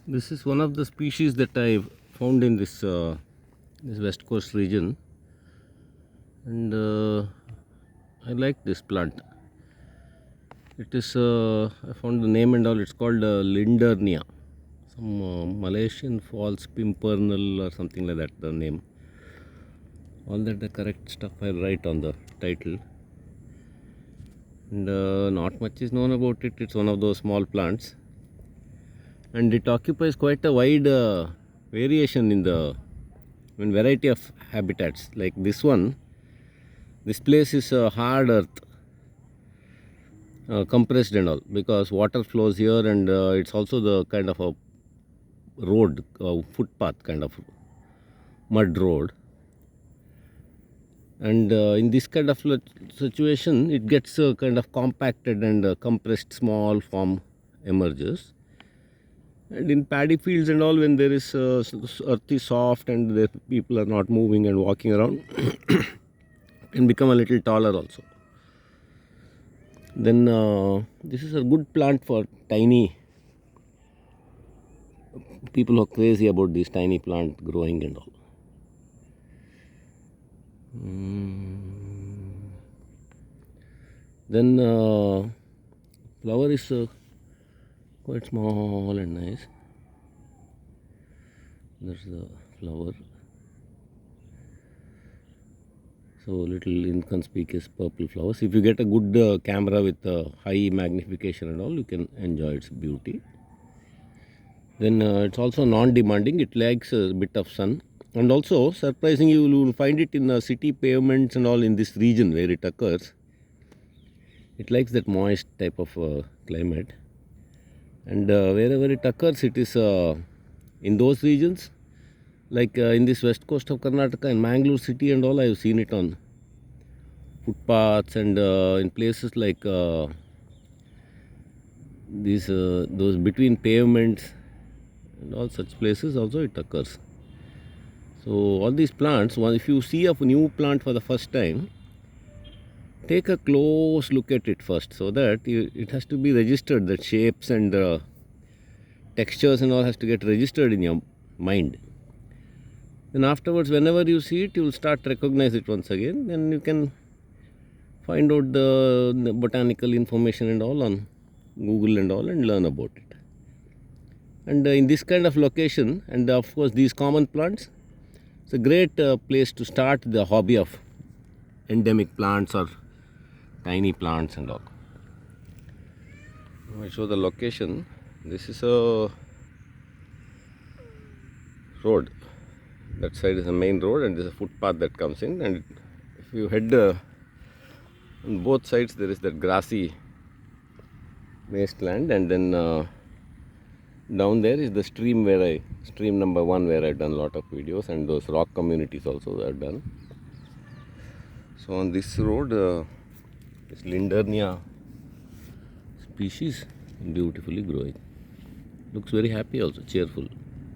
This is one of the species that I found in this west coast region, and I like this plant. It is I found the name and all. It's called Lindernia, some Malaysian false pimpernel or something like that. The name. All that the correct stuff I write on the title. And not much is known about it. It's one of those small plants, and it occupies quite a wide variation in the variety of habitats. Like this one, this place is hard earth, compressed and all, because water flows here, and it's also the kind of a road, footpath kind of mud road. And in this kind of situation, it gets kind of compacted, and compressed small form emerges. And in paddy fields and all, when there is earth is soft and the people are not moving and walking around, it can become a little taller also. Then this is a good plant for tiny people who are crazy about this tiny plant growing and all. Then flower is quite small and nice. There's the flower. So little inconspicuous purple flowers. If you get a good camera with high magnification and all, you can enjoy its beauty. Then it's also non-demanding. It likes a bit of sun. And also, surprisingly, you will find it in city pavements and all in this region where it occurs. It likes that moist type of climate. And wherever it occurs, it is in those regions, like in this west coast of Karnataka, in Mangalore city and all, I have seen it on footpaths, and in places like those between pavements and all such places also it occurs. So all these plants, if you see a new plant for the first time, take a close look at it first, so that it has to be registered. The shapes and textures and all has to get registered in your mind. Then afterwards, whenever you see it, you will start recognize it once again. Then you can find out the botanical information and all on Google and all, and learn about it. And in this kind of location, and of course these common plants, it's a great place to start the hobby of endemic plants or tiny plants and all. I show the location. This is a road. That side is a main road, and there is a footpath that comes in. And if you head on both sides, there is that grassy wasteland, and then down there is the stream stream number 1, where I've done a lot of videos, and those rock communities also I've done. So on this road, this Lindernia species beautifully growing. Looks very happy also, cheerful.